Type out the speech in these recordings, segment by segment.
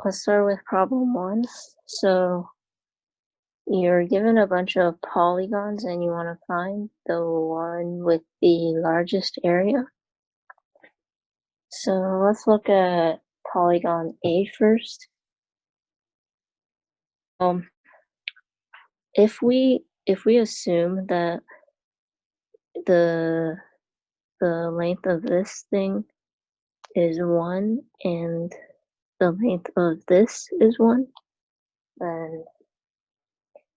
let's start with problem 1. So you're given a bunch of polygons and you want to find the one with the largest area. So let's look at polygon A first. If we assume that the length of this thing is 1 and the length of this is 1, then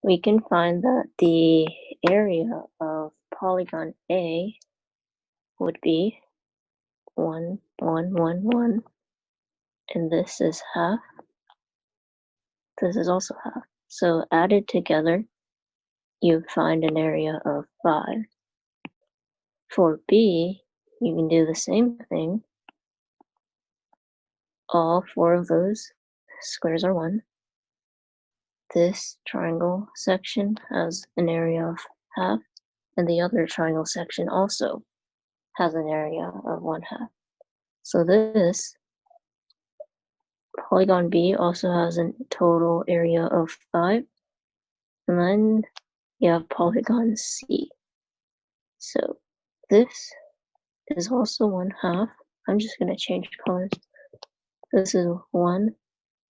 we can find that the area of polygon A would be 1, 1, 1, 1, and this is half. This is also half. So added together, you find an area of 5. For B, you can do the same thing. All 4 of those squares are 1. This triangle section has an area of half, and the other triangle section also has an area of 1/2. So this polygon B also has a total area of 5. And then you have polygon C. So this is also 1/2. I'm just going to change colors. This is 1.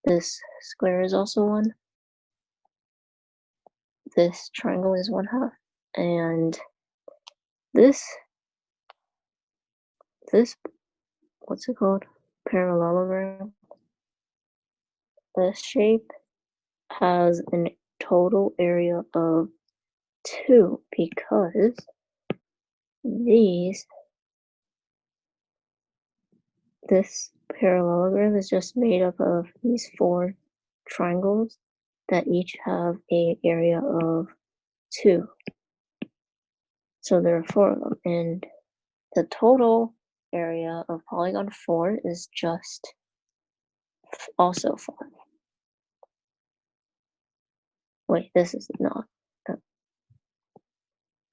This square is also 1. This triangle is 1/2. And this, what's it called? Parallelogram. This shape has a total area of 2 because this parallelogram is just made up of these 4 triangles that each have an area of 2. So there are 4 of them, and the total area of polygon 4 is just also 5. Wait, this is not.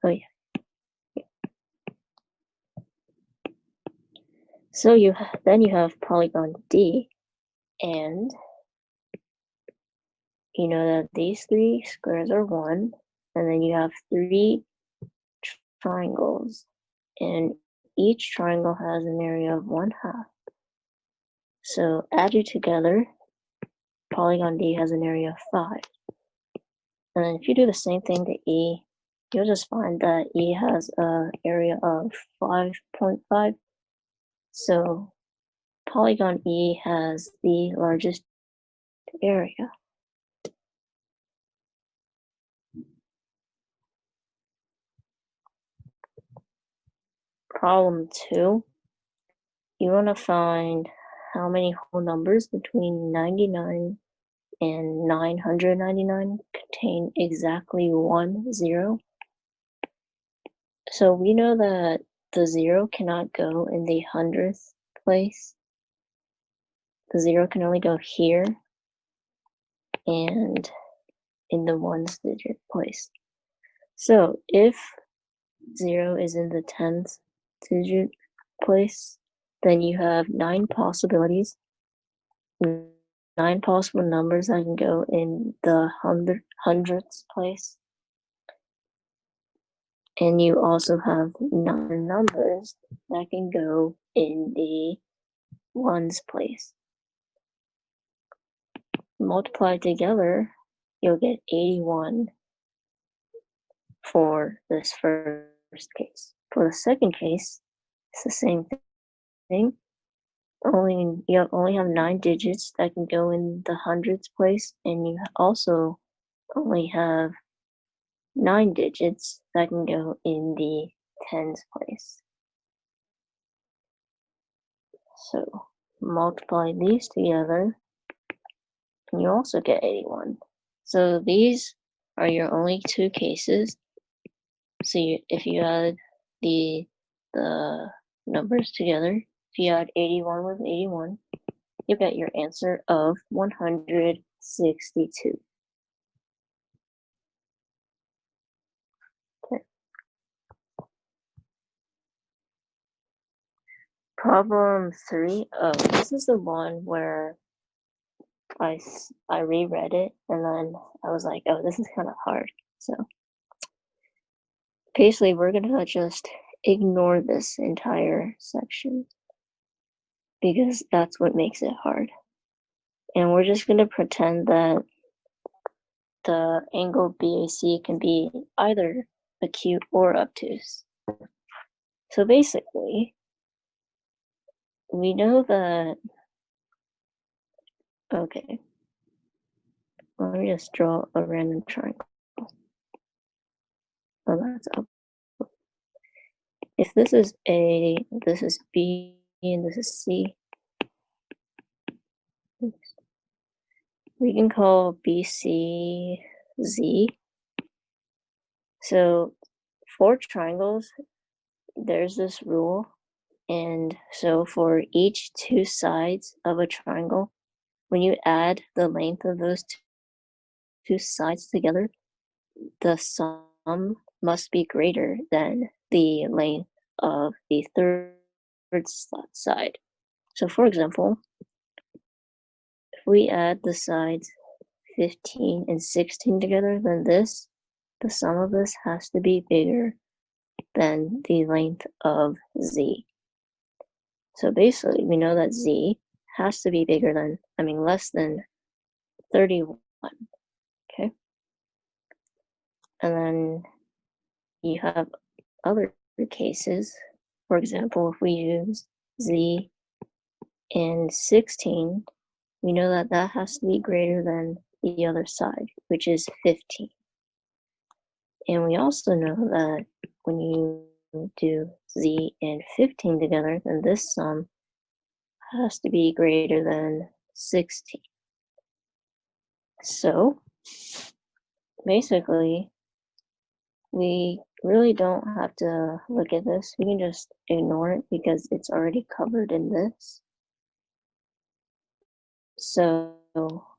Oh yeah. So then you have polygon D, and you know that these 3 squares are 1, and then you have 3 triangles, and each triangle has an area of 1/2. So added together, polygon D has an area of 5. And then if you do the same thing to E, you'll just find that E has an area of 5.5. So polygon E has the largest area. Problem 2, you want to find how many whole numbers between 99 and 999 contain exactly 1 0. So we know that the 0 cannot go in the 100th place. The 0 can only go here and in the 1's digit place. So if 0 is in the 10th digit place, then you have 9 possibilities, 9 possible numbers that can go in the 100th place. And you also have 9 numbers that can go in the 1's place. Multiplied together, you'll get 81 for this first case. For the second case, it's the same thing. You only have 9 digits that can go in the 100th place, and you also only have 9 digits that can go in the 10's place. So multiply these together, and you also get 81. So these are your only 2 cases. So if you add the numbers together, if you add 81 with 81, you get your answer of 162. Okay. Problem 3. Oh, this is the one where I reread it, and then I was like, oh, this is kind of hard. So basically, we're gonna just ignore this entire section because that's what makes it hard. And we're just gonna pretend that the angle BAC can be either acute or obtuse. So basically, we know that, okay, let me just draw a random triangle. Oh, that's up. If this is A, this is B, and this is C, we can call BC Z. So for triangles, there's this rule. And so for each two sides of a triangle, when you add the length of those two sides together, the sum must be greater than the length of the third side. So for example, if we add the sides 15 and 16 together, then the sum of this has to be bigger than the length of Z. So basically, we know that Z has to be less than 31, okay? And then you have other cases. For example, if we use Z and 16, we know that that has to be greater than the other side, which is 15. And we also know that when you do Z and 15 together, then this sum has to be greater than 16. So basically, we really don't have to look at this. We can just ignore it because it's already covered in this. So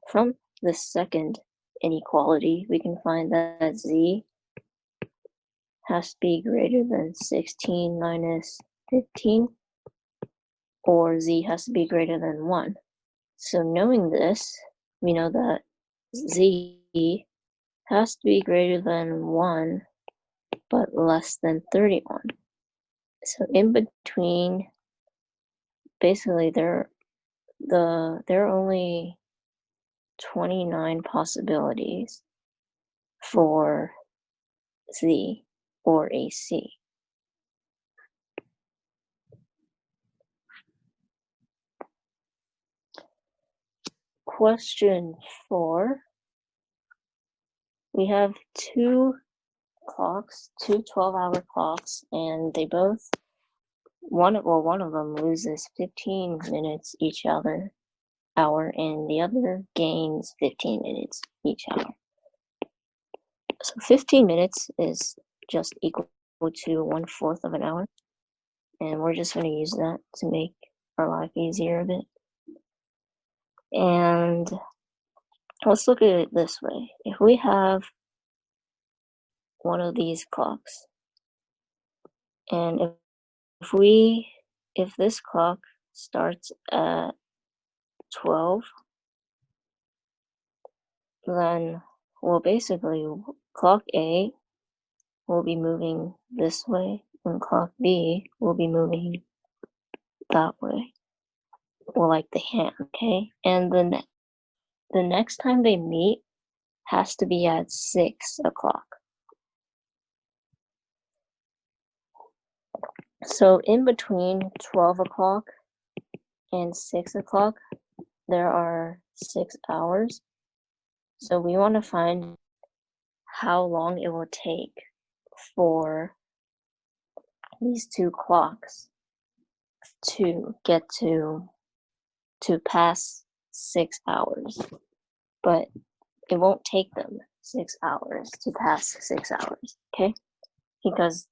from the second inequality, we can find that Z has to be greater than 16 minus 15, or Z has to be greater than 1. So knowing this, we know that Z has to be greater than 1, but less than 31. So in between, basically there are only 29 possibilities for Z or AC. Question 4. We have two clocks, two 12-hour clocks, and they both, one of them loses 15 minutes each hour, and the other gains 15 minutes each hour. So 15 minutes is just equal to 1/4 of an hour, and we're just going to use that to make our life easier a bit. And let's look at it this way. If we have one of these clocks, and if this clock starts at 12, then, well, basically, clock A will be moving this way, and clock B will be moving that way, or like the hand, okay? And then the next time they meet has to be at 6 o'clock. So in between 12 o'clock and 6 o'clock, there are 6 hours. So we want to find how long it will take for these two clocks to get to pass 6 hours. But it won't take them 6 hours to pass 6 hours, okay? Because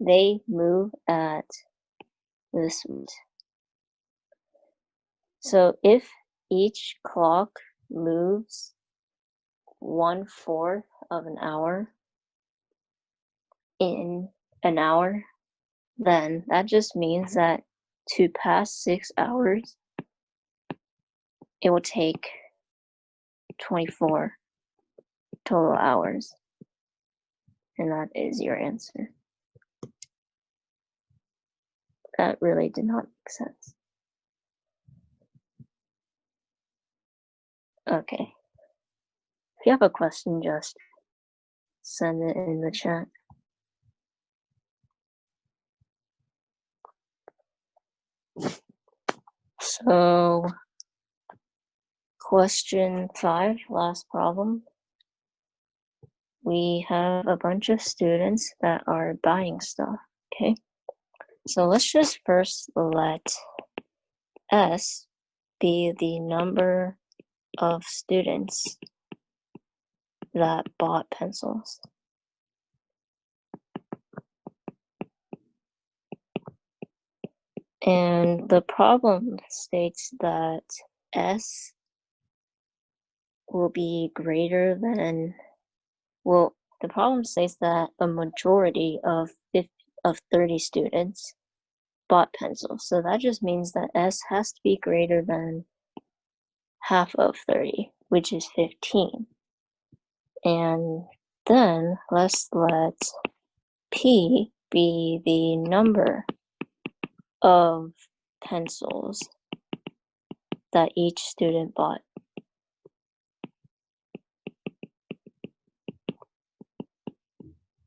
they move at this rate. So if each clock moves 1/4 of an hour in an hour, then that just means that to pass 6 hours, it will take 24 total hours. And that is your answer. That really did not make sense. Okay. If you have a question, just send it in the chat. So, question 5, last problem. We have a bunch of students that are buying stuff, okay? So let's just first let S be the number of students that bought pencils. And the problem states that S will be greater than, well, the problem states that a majority of 30 students bought pencils. So that just means that S has to be greater than half of 30, which is 15. And then let's let P be the number of pencils that each student bought.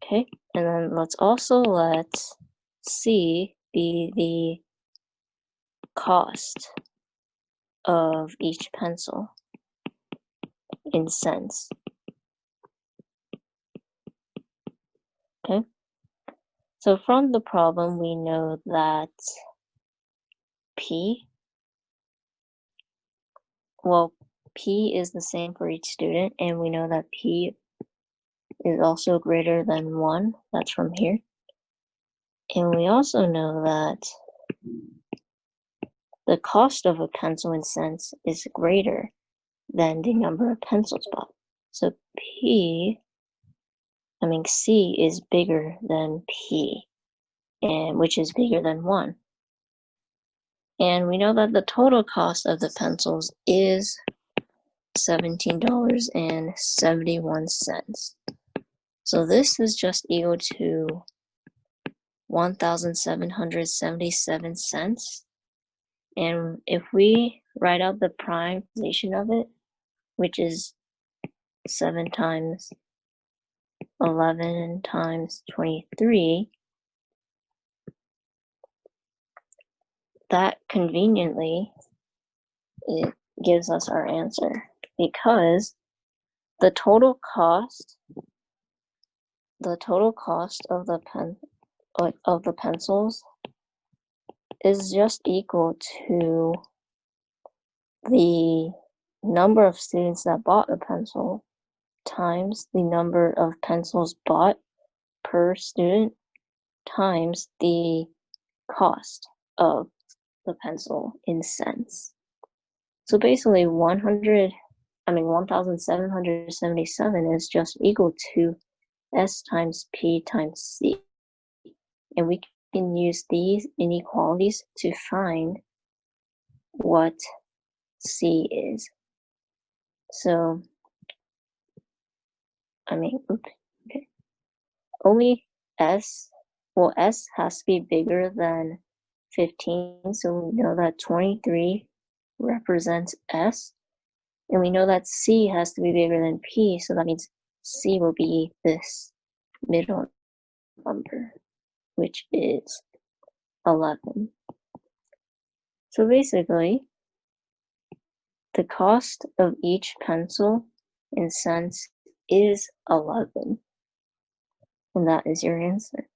Okay, and then let's also let C be the cost of each pencil in cents. Okay, so from the problem we know that P is the same for each student, and we know that P is also greater than 1. That's from here. And we also know that the cost of a pencil in cents is greater than the number of pencils bought. So C is bigger than P, and which is bigger than 1. And we know that the total cost of the pencils is $17.71. So this is just equal to 1,777 cents. And if we write out the prime fraction of it, which is 7 times 11 times 23, that conveniently it gives us our answer, because the total cost of the pencils is just equal to the number of students that bought a pencil times the number of pencils bought per student times the cost of the pencil in cents. So basically 1,777 is just equal to S times P times C. And we can use these inequalities to find what C is. So, okay. Only S has to be bigger than 15, so we know that 23 represents S, and we know that C has to be bigger than P, so that means C will be this middle number, which is 11. So basically, the cost of each pencil in cents is 11, and that is your answer.